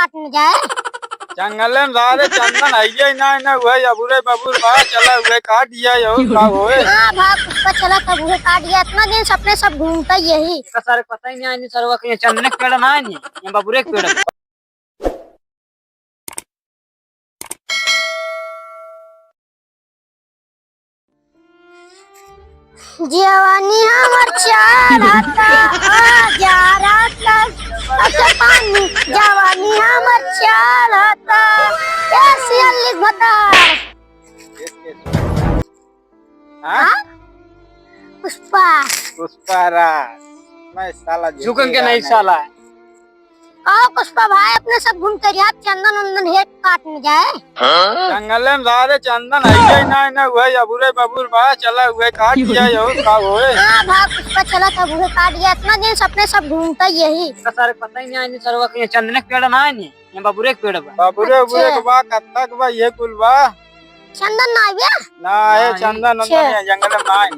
काट न जाए। जंगल में सारे चंदन है ना ना हुए अबूरे बबूर बा चला हुए काट दिया यो का होए। हाँ भाग पुष्पा चला तब हुए काट गया। इतना दिन सपने सब घूमता यही सारे पता ही नहीं आनी सरवा के चंदन के पेड़ ना है नी ये बबूरे के पेड़ है। जवानी हमर चढ़ता पानी जवानी हमर चढ़ता कैसे लिख बता। हाँ पुष्पा पुष्पा राज मैं साला झुकन के नहीं साला है। कहो पुष्पा भाई अपने सब घूम कर यार चंदन वंदन हेट काट न जाए। जंगल में सारे चंदन है ना ना हुए अबूरे बबूर बा चला हुए काट दिया यो का होए। हाँ भाग पुष्पा चला तब हुए काट गया। इतना दिन सपने सब घूमता यही सारे पता ही नहीं आनी सरवा के चंदन के पेड़ ना है नी ये बबूरे के पेड़ है। बबूरे उबूरे के बा कत्ता के बा ये कुल बा चंदन ना आया ना है चंदन वंदन है जंगल में ना है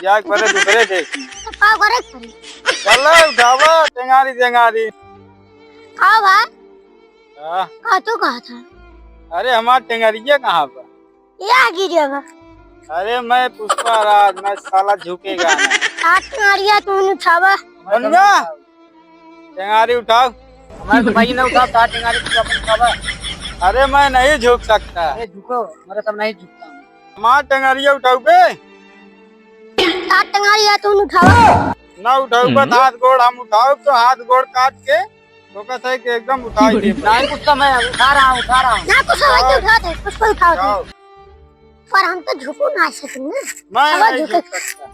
जाग परे दूसरे देखी तो का करे करी। चलो उठावा टेंगारी टेंगारी। हाँ भाई हाँ, का तू कहा था अरे हमारा टेंगारिया कहाँ पर। ये आ गिरेगा अरे मैं पुष्पा राज मैं साला झुकेगा ना। काट मारिया तू उठावा बनगा टेंगारी उठाओ। हमारे तो भाई ने उठा था टेंगारी को अपन उठावा। अरे मैं नहीं झुक सकता। अरे झुको मेरा सब नहीं झुकता हूँ। हमारा टेंगारिया उठाओ बे काट मारिया तू उठावा ना उठाओ बस हाथ गोड़ हम उठाओ तो हाथ गोड़ काट के तो कहते है कि एकदम उठा दिए। नहीं कुछ मैं उठा रहा हूँ ना कुछ समझ उठा दे कुछ को उठाओ उठाओ। पर हम तो झुको ना सके ना। मैं अब नहीं झुके। झुक सकता।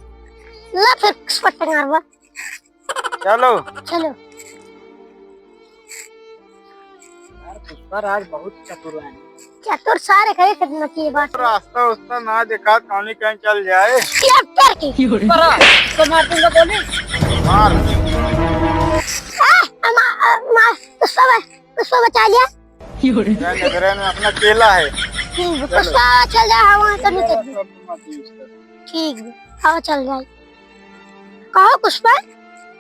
ला फिर पट्टे मारवा चलो चलो। पुष्पा राज बहुत चतुर है। चतुर सारे कहे खदना की बात रास्ता उस्ता ना देखा कौनी कहीं चल जाए। लैपटॉप की पर तो मार दूंगा बोले मार पुष्पा बचा लिया। नजर में अपना केला है। पुष्पा चल जाए हवा तो नहीं ठीक है हवा चल जाए। कहो पुष्पा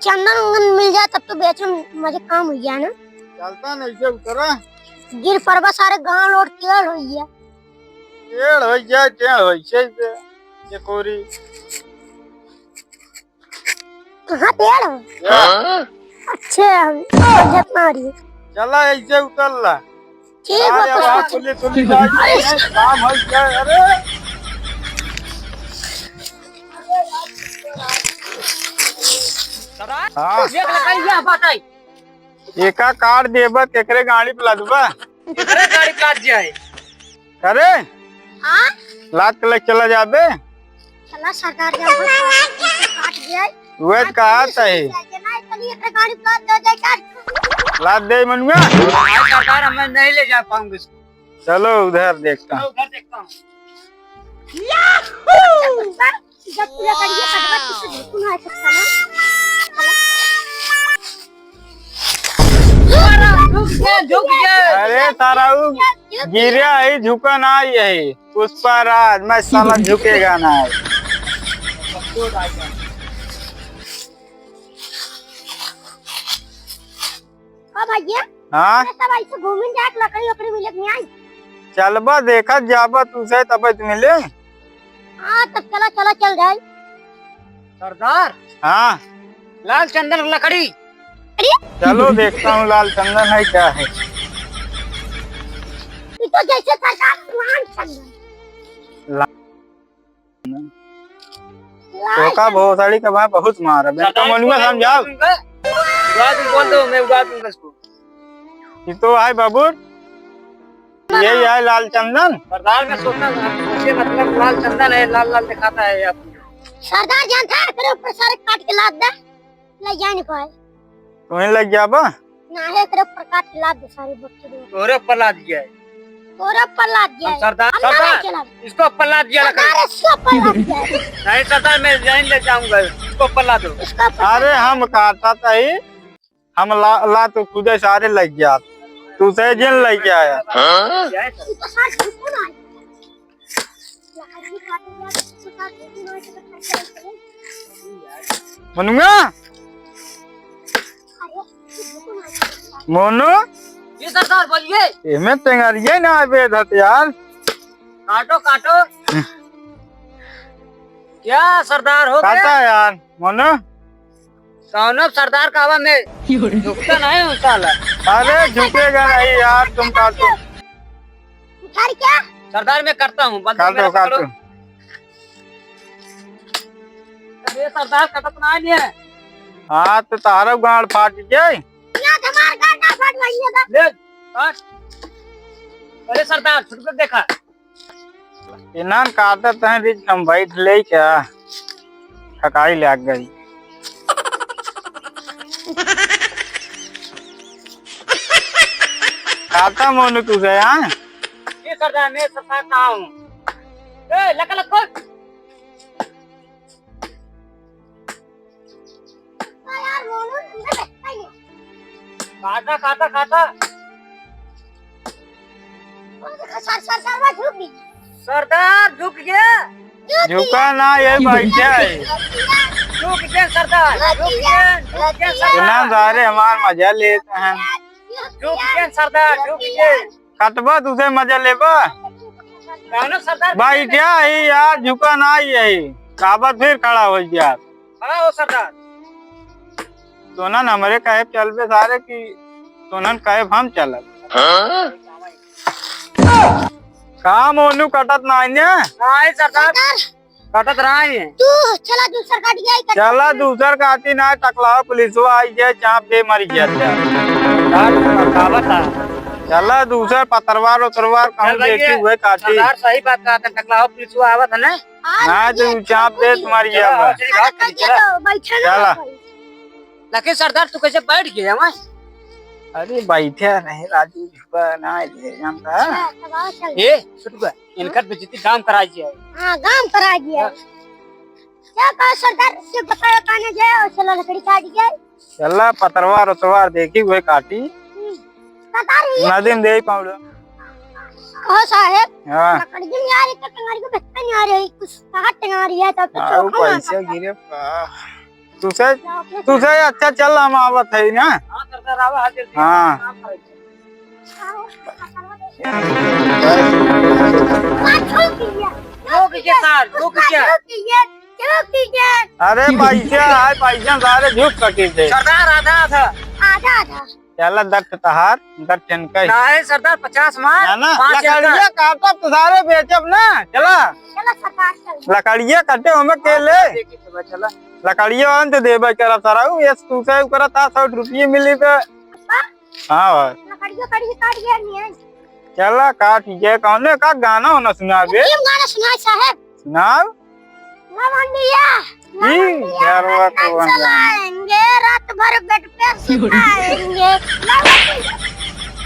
चंदन उंगन मिल जाए तब तो बेचो मजे काम हो गया ना। चलता नहीं से उतरा गिर परबा सारे गांव लोड टेढ़ हो गया। टेढ़ हो जाए टेढ़ हो जाए ये कोरी कहाँ टेढ़ हो अच्छे हम जत मारी चला ऐसे उतर ला। ठीक अरे है वहाँ पुष्पा तुली तुली काम हो जाए। अरे हाँ देख ले कहीं गया बताई एका कार देबा केकरे गाड़ी पे लादबा अरे गाड़ी काट जाए। करे हाँ लाद के लेके चला जाबे चला सरदार जब काट गया वेद कहा था ही गाड़ी प्लाट दे दे काट लाद दे मनुआ। आज सरकार हमें नहीं ले जा पाऊंगी इसको। चलो उधर देखता मैं उधर देखता हूँ। जब पूरा करिए कटवा किसी झुकना है सकता ना। झुक गया। अरे तारा गिरा है झुका ना यही पुष्पा राज मैं साला झुकेगा ना। हाँ भैया हाँ सब ऐसे घूमने जाए लकड़ी लकड़ी मिले नहीं आई। चलबा देखा जाबा तुझे तब मिले। हाँ तब चला चला चल जाए। सरदार हाँ लाल चंदन लकड़ी चलो देखता हूँ लाल चंदन है क्या है। ये तो जैसे सरकार लाल चंदन धोखा भोसड़ी का भाई बहुत मारा बेटा मनुआ समझाओ। बोल दो मैं उड़ा दूंगा इसको। ये तो है बाबू यही है लाल चंदन। सरदार का सोचना सोचिए मतलब लाल चंदन है लाल लाल दिखाता है आप। सरदार जानता है तेरे ऊपर सारे काट के लाद दे ले जा नहीं पाए तुम्हें लग गया बा ना है तेरे ऊपर काट के लाद दे सारे बच्चे दो तोरे ऊपर लाद दिया है। तोरे ऊपर लाद दिया है। सरदार हम ना सरदार चला इसको ऊपर लाद दिया लकड़ी। सरदार इसको ऊपर लाद दिया है। नहीं सरदार मैं यहीं ले जाऊंगा इसको ऊपर ला दो। इसका ऊपर अरे हम काटा था ही हम ला तो खुद सारे लग गया तू से जिन लग गया है। ये तो सारे झुको ना लकड़ी काट दिया तो सारे झुको ना ऐसे करके मनुआ अरे झुको ना मोनू जी सरदार बोलिए। इमे टेंगरिए ना आवे हथियार। काटो काटो। क्या सरदार हो गया? काटा यार मोनो। कौन सरदार का हवा में झुकता नहीं हूँ साला। अरे झुकेगा नहीं यार, तुम काटो। उखाड़ क्या? सरदार मैं करता हूँ। काटो काटो। अरे सरदार कटत नहीं है। हाँ तो तारा गाड़ फाट जाए। यहाँ हमार गाना फट गई है। ले काट। अरे सरदार छुट कर देखा। इनान काटत हैं रिज हम बैठ ले क्या थकाई लग गई। काटा मोनू तुझे यहाँ। ये सरदार मैं सरदार कहाँ हूँ? ए लका लक खोल। यार मोनू अंदर बैठा ही है। काटा काटा काटा। सर वो झुक गई। सरदार झुक गया। झुका ना ये बैठा है। झुक गया सरदार। झुक गया सरदार। इनान सारे हमार मजा लेते हैं। झुक गया सरदार। झुक गया। कटबा तुझे मजा लेबा। कौन सरदार? बैठा ही यार, झुका ना यही काबत फिर खड़ा हो गया। खड़ा हो सरदार। सोनन हमारे कहे चलबे सारे की सोनन कहे हम चलब। काम मोनू कटत नहीं ने। नहीं सरदार कटत रहा है। तू चला दूसरा काट गया ही चला दूसर काटी ना टकला पुलिस आई जाए चाप दे मरी जाए। चला दूसर पतरवार उतरवार कहूँ देखी हुए काटी। सरदार सही बात कहा था। टकला पुलिस आवत है ना। ना तो चाप दे तुम्हारी जाए। चला लेकिन सरदार तू कैसे बैठ गया वहाँ? अरे बैठे नहीं राजू झुका ना दे जानता। ये छुट गया। इनका बेइज्जती काम करा दिया है। हाँ गांव करा दिया। क्या कहा सरदार से बताया काने जाए और चला लकड़ी काट गया। चला पतरवार उतरवार देखी हुए काटी। कतार हुई नदीम दे पाउडो। कहो साहेब हाँ लकड़ी नहीं आ रही तो टंगारी को बेचता नहीं आ रही कुछ कहाँ टंगा रही है तब तो आओ चौका मार पैसे गिरे तुझे तुझे अच्छा चल हम आवत है ना। हाँ सरदार आवा हाजिर। हाँ अरे पैसे आए पैसा सारे झुक सके थे। सरदार आधा आधा। आधा आधा चला दट तहार दट टनका नहीं सरदार 50 मार। है ना। 5 लकड़िया काटब तो सारे बेचब ना। चला चला सरकार चल लकड़िया कटे हमें केले चला लकड़िया अंत देबे कर सराऊ ये तू से ऊपर 100 रुपये मिली तो। हाँ लकड़ियों कड़ी काट गया नहीं है। चला काट ये कौन का गाना होना सुनाबे। ये गाना सुनाए साहब। सुनाओ लवंडिया यारवा को चलाएंगे रात भर बेड पे सुताएंगे।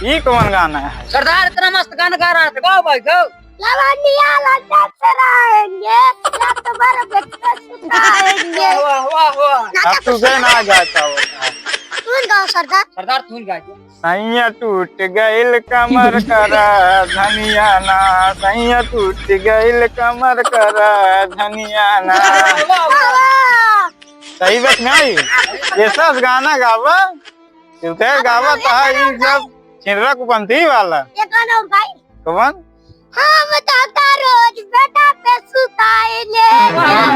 ये कौन गाना है। सरदार इतना मस्त गाना गा रहा था। गाओ भाई गाओ। लवंडिया लगा चलाएंगे रात भर बेड पे सुताएंगे। वाह वाह वाह। अब तुझे ना जाता होता। सुन गाओ सरदार। सरदार धुन गा के। सैया टूट गइल कमर करा धनिया ना। सैया टूट गइल कमर करा धनिया ना। सही बात नहीं ये सब गाना गावा तुझे गावा था ये सब छिंदरा कुपंथी वाला। ये गाना और गाई कौन हम दादा रोज बेटा पे सुताएंगे।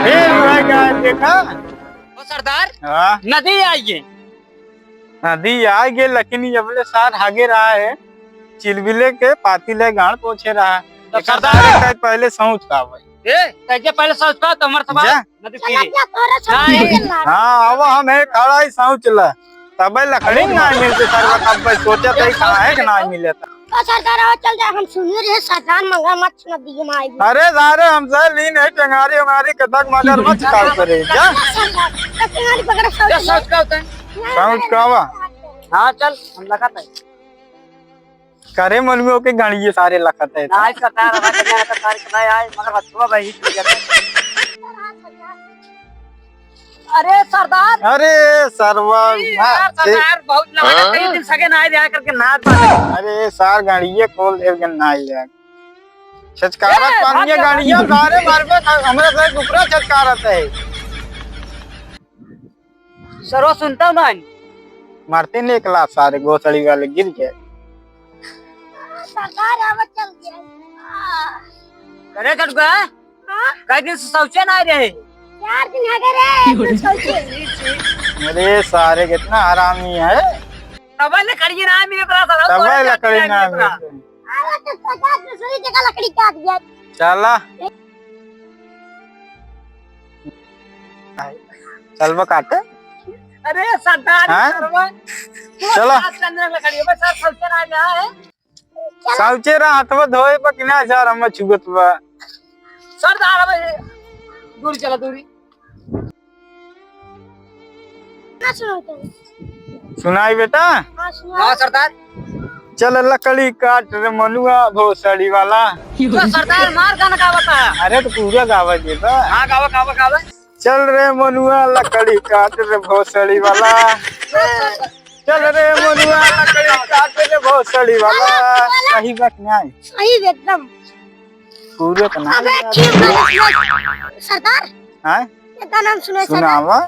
फिर वह गा देखा। ओ सरदार हाँ नदी आइए। नदी आ गए लेकिन जबले सार आगे रहा है चिलबिले के पाती ले गाड़ पोछे रहा है। तो सरदार पहले सोच का भाई कैसे पहले सोचता तो हमारे सवाल जा। नदी चला पीरी। क्या तोरा सब हाँ अब हम एक खड़ा ही सोच ला तब लकड़ी ना मिलते सर तब सोचा था कहाँ है कि ना मिले था। तो सरदार आओ चल जाए हम सुनिए रे सरदार मंगा मत नदी में आएगी। अरे सारे हमसे लीन है टंगारी हमारी कदक मगर मत काल करे क्या सरदार टंगारी पकड़ क्या सोच सोच का होता है? सोच का हुआ। हाँ चल हम लगाता है। करे मनुओं के गणिये सारे लखत है। आज का तार हमारा कन्या का तार कनाई आए मगर बचवा भाई ही चल अरे सरदार। अरे सरवा सरदार बहुत लगा कई दिन सगे ना आए करके नाच बात। अरे सार गणिये खोल दे गन्ना यार छचकारत पानी गणिये सारे मारबे हमरे से दुपरा छचकारत है। सरो सुनता हूं ना मारते ने एक लाख सारे गोसड़ी वाले गिर गए। सरदार आवाज चल गया। करे चढ़ गया हाँ कई दिन से सोचे ना रहे 4 दिन है रे सोचे। अरे सारे कितना हरामी है। तब लकड़ी ना मेरे पास तब लकड़ी ना आवा तो सरदार दूसरी जगह लकड़ी काट गया। चला चल वो काटे। अरे सरदार हाँ? चलो लकड़ी बस सोचे ना गया है साउचे रा हाथवा धोए पर किना जा रहा छुगत बा। सरदार दूरी चला दूरी ना सुनो तो सुनाई बेटा। हाँ सुनो। हाँ सरदार चल लकड़ी काट रे मनुआ भोसड़ी वाला। तो सरदार मार गाना का बताया। अरे तो पूरा गावा देता। हाँ गावा गावा गावा चल रे मनुआ लकड़ी काट रे भोसड़ी वाला। चल रे मनुआ लकड़ी काट रे भोसड़ी वाला। सही बात नहीं सही एकदम। पूरे का नाम अबे ठीक सरदार है इसका नाम सुनो सरदार। सुनावा।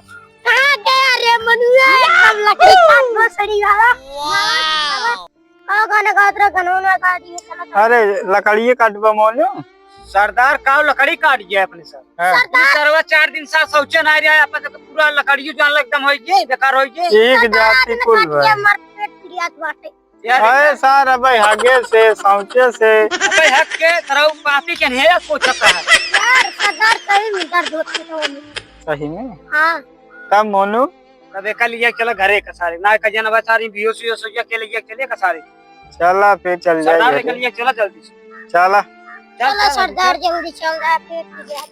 कहाँ गया रे मनुआ एकदम लकड़ी काट भोसड़ी वाला। गाना गात रहा गाना गा दिए चला। अरे लकड़िए काटबा मोनो। सरदार का लकड़ी काट गया अपने सर सरवा 4 दिन से सोचे ना रहा अपन तो पूरा लकड़ी जान एकदम हो गई बेकार हो गई। एक जाति कुल बा। मर पेट क्रियात बाटे। अरे सारा भाई हगे से साउचे से अबे हक के तरह पापी के है पूछता है यार सरदार सही में दर्द होता है। सही में। हाँ तब मोनू तब एक लिया चला घरे का सारे ना का जना सारी बीओसी सोया के लिए चले का सारे चला फिर चल सरदार जाएगा। के लिए चला जल्दी से चला चलो सरदार जल्दी चल रहा है पेट क्रियात।